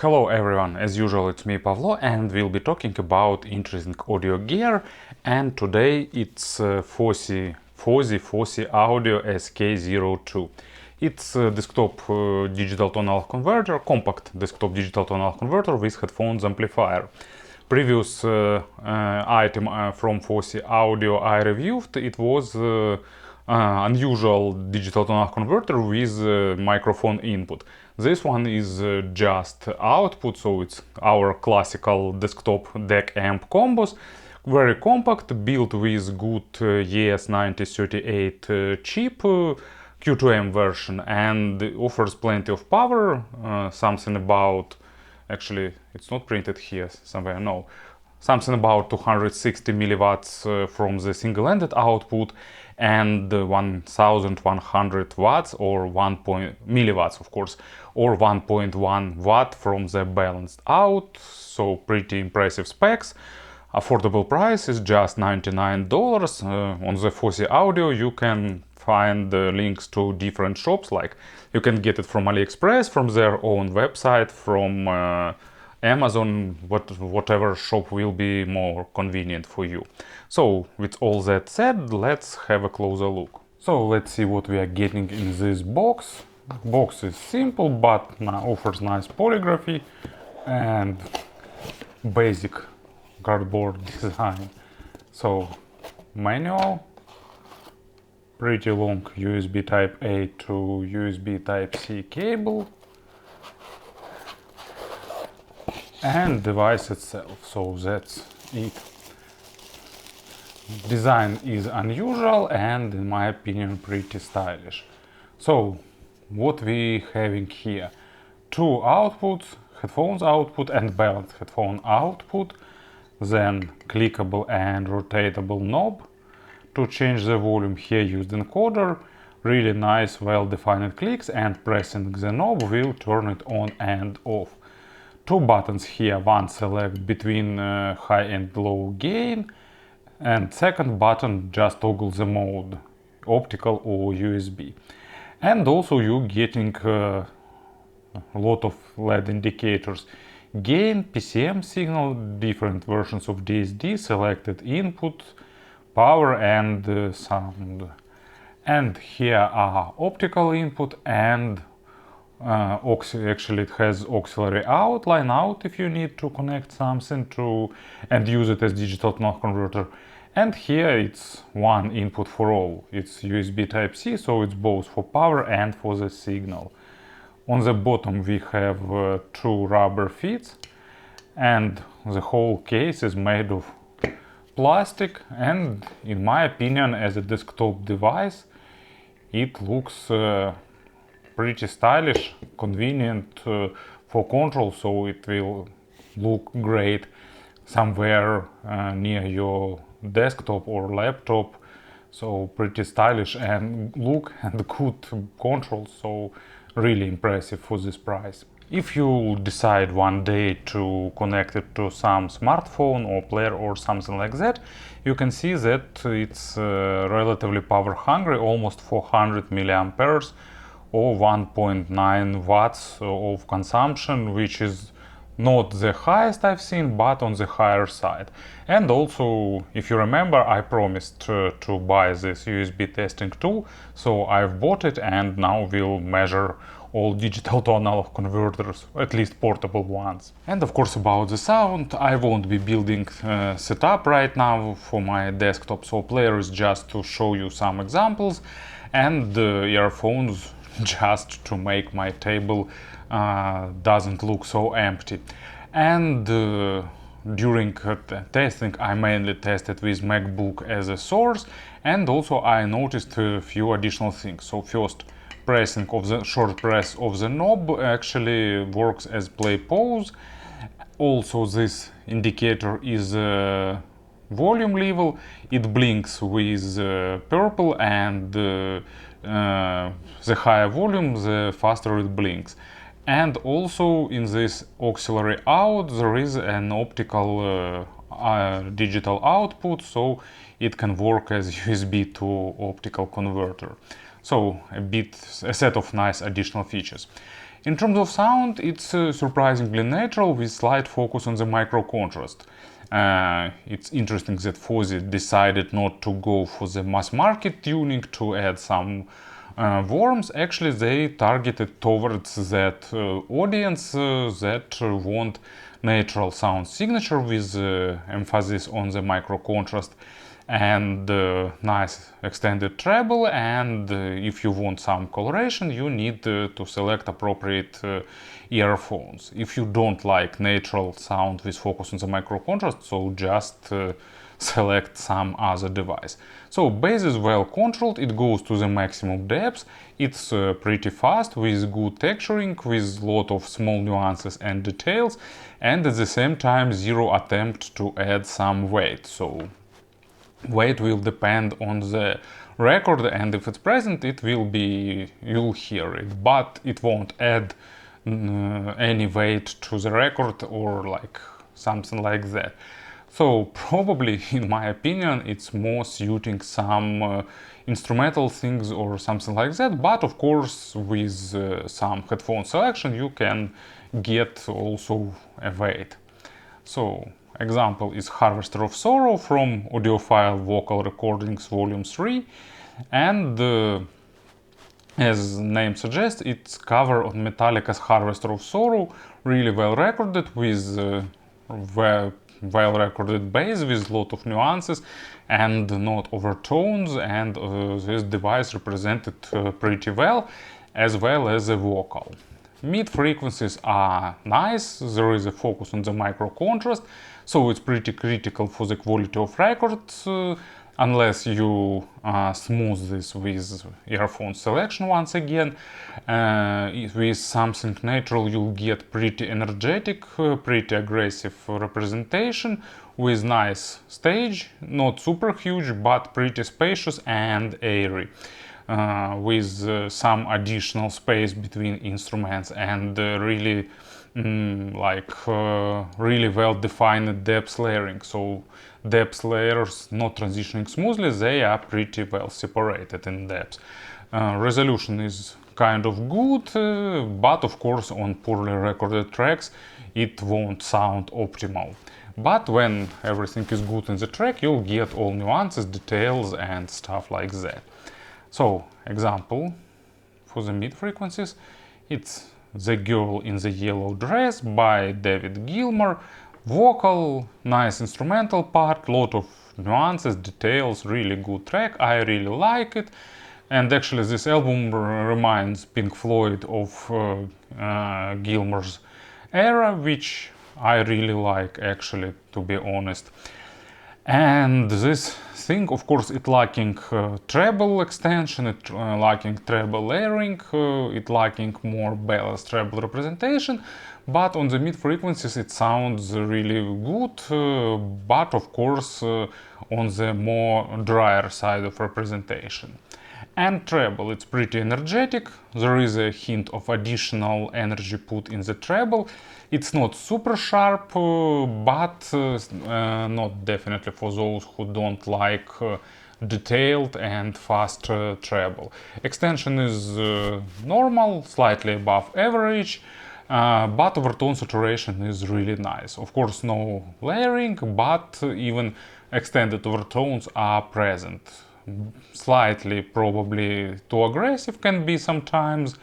Hello everyone, as usual it's me Pavlo and we'll be talking about interesting audio gear, and today it's Fosi Audio SK02. It's a desktop digital tonal converter, compact desktop digital tonal converter with headphones amplifier. Previous item from Fosi Audio I reviewed, it was unusual digital tonal converter with microphone input. This one is just output, so it's our classical desktop DAC amp combos. Very compact, built with good ES9038 chip, Q2M version, and offers plenty of power. Something about, actually it's not printed here somewhere, no. Something about 260 milliwatts from the single-ended output and 1100 watts or 1 milliwatts, of course, or 1.1 watt from the balanced out. So pretty impressive specs. Affordable price is just $99. On the Fosi Audio you can find links to different shops, like you can get it from AliExpress, from their own website, from Amazon, whatever shop will be more convenient for you. So with all that said, let's have a closer look. So let's see what we are getting in this box. Box is simple but offers nice polygraphy and basic cardboard design. So manual, pretty long USB type A to USB type C cable, and device itself. So that's it. Design is unusual and in my opinion pretty stylish. So what we having here: two outputs, headphones output and balanced headphone output, then clickable and rotatable knob to change the volume. Here used encoder, really nice well-defined clicks, and pressing the knob will turn it on and off. Two buttons here, one select between high and low gain, and second button just toggle the mode, optical or USB. And also you getting a lot of LED indicators: gain, PCM signal, different versions of DSD, selected input, power and sound. And here are optical input and actually it has auxiliary out, line out if you need to connect something to and use it as digital tonal converter. And here it's one input for all. It's USB type C, so it's both for power and for the signal. On the bottom we have two rubber feet, and the whole case is made of plastic, and in my opinion as a desktop device it looks pretty stylish, convenient for control, so it will look great somewhere near your desktop or laptop. So pretty stylish and look and good control, so really impressive for this price. If you decide one day to connect it to some smartphone or player or something like that, you can see that it's relatively power hungry, almost 400 milliamperes or 1.9 watts of consumption, which is not the highest I've seen, but on the higher side. And also, if you remember, I promised to buy this USB testing tool, so I've bought it and now we'll measure all digital tonal converters, at least portable ones. And of course about the sound, I won't be building setup right now for my desktop, so player is just to show you some examples, and earphones just to make my table doesn't look so empty. And during testing I mainly tested with MacBook as a source, and also I noticed a few additional things. So first, pressing of the short press of the knob actually works as play pause. Also this indicator is volume level, it blinks with purple, and the higher volume the faster it blinks. And also in this auxiliary out there is an optical digital output, so it can work as USB to optical converter. So a set of nice additional features. In terms of sound, it's surprisingly natural with slight focus on the micro contrast. It's interesting that Fosi decided not to go for the mass market tuning to add some worms. Actually, they targeted towards that audience that want natural sound signature with emphasis on the micro contrast and nice extended treble, and if you want some coloration you need to select appropriate earphones. If you don't like natural sound with focus on the micro contrast, so just select some other device. So bass is well controlled, it goes to the maximum depth, it's pretty fast with good texturing, with lot of small nuances and details, and at the same time zero attempt to add some weight. So weight will depend on the record, and if it's present it will be, you'll hear it, but it won't add any weight to the record or like something like that. So probably, in my opinion, it's more suiting some instrumental things or something like that, but of course with some headphone selection you can get also a weight. So example is Harvester of Sorrow from audiophile vocal recordings volume 3, and as name suggests, it's cover on Metallica's Harvester of Sorrow, really well recorded with well recorded bass with lot of nuances and not overtones, and this device represented pretty well as the vocal. Mid frequencies are nice, there is a focus on the micro contrast, so it's pretty critical for the quality of records, unless you smooth this with earphone selection once again. With something natural you'll get pretty energetic, pretty aggressive representation with nice stage, not super huge but pretty spacious and airy. With some additional space between instruments and really really well defined depth layering. So depth layers not transitioning smoothly, they are pretty well separated in depth. Resolution is kind of good, but of course on poorly recorded tracks it won't sound optimal. But when everything is good in the track, you'll get all nuances, details and stuff like that. So, example for the mid frequencies, it's The Girl in the Yellow Dress by David Gilmour. Vocal, nice instrumental part, lot of nuances, details, really good track, I really like it. And actually this album reminds Pink Floyd of Gilmour's era, which I really like actually, to be honest. And this thing, of course, it lacking treble extension, it lacking treble layering, it lacking more balanced treble representation, but on the mid frequencies it sounds really good, but of course on the more drier side of representation. And treble, it's pretty energetic, there is a hint of additional energy put in the treble. It's not super sharp, but not definitely for those who don't like detailed and fast treble. Extension is normal, slightly above average, but overtone saturation is really nice. Of course no layering, but even extended overtones are present. Slightly probably too aggressive can be sometimes,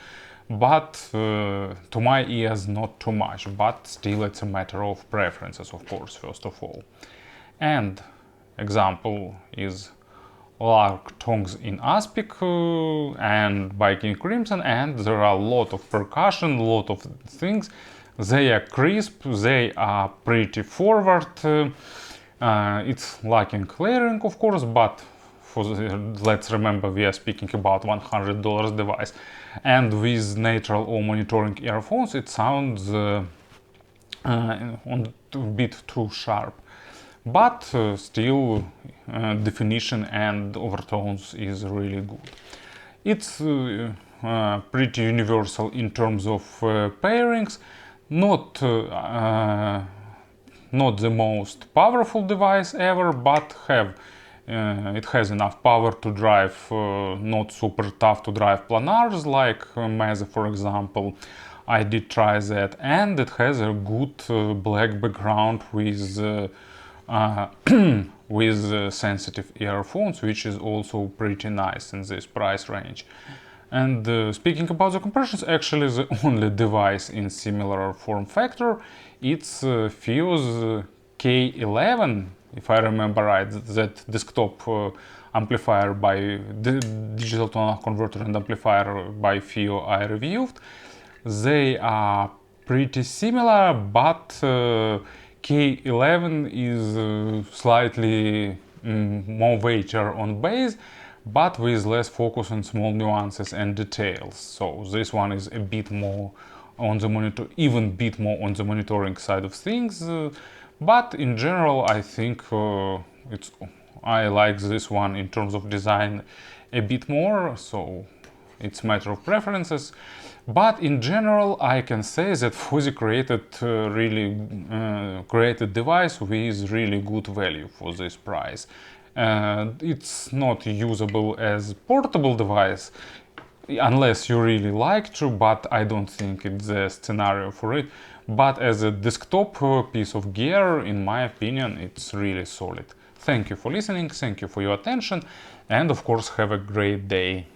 but to my ears not too much, but still it's a matter of preferences, of course, first of all. And example is Lark Tongues in Aspic and by King Crimson, and there are a lot of percussion, a lot of things. They are crisp, they are pretty forward. It's lacking layering, of course, but let's remember we are speaking about $100 device, and with natural or monitoring earphones it sounds a bit too sharp, but still definition and overtones is really good. It's pretty universal in terms of pairings, not the most powerful device ever, but it has enough power to drive not super tough to drive planars like Meze, for example. I did try that, and it has a good black background with with sensitive earphones, which is also pretty nice in this price range. And speaking about the compressions, actually the only device in similar form factor, it's Fuse K11, if I remember right, that desktop amplifier by digital tone converter and amplifier by Fio I reviewed. They are pretty similar, but K11 is slightly more weightier on bass, but with less focus on small nuances and details. So this one is a bit more on the monitor, even bit more on the monitoring side of things. But in general, I think I like this one in terms of design a bit more. So it's a matter of preferences. But in general, I can say that Fosi created created device with really good value for this price. It's not usable as portable device unless you really like to, but I don't think it's the scenario for it. But as a desktop piece of gear, in my opinion, it's really solid. Thank you for listening, thank you for your attention, and of course have a great day.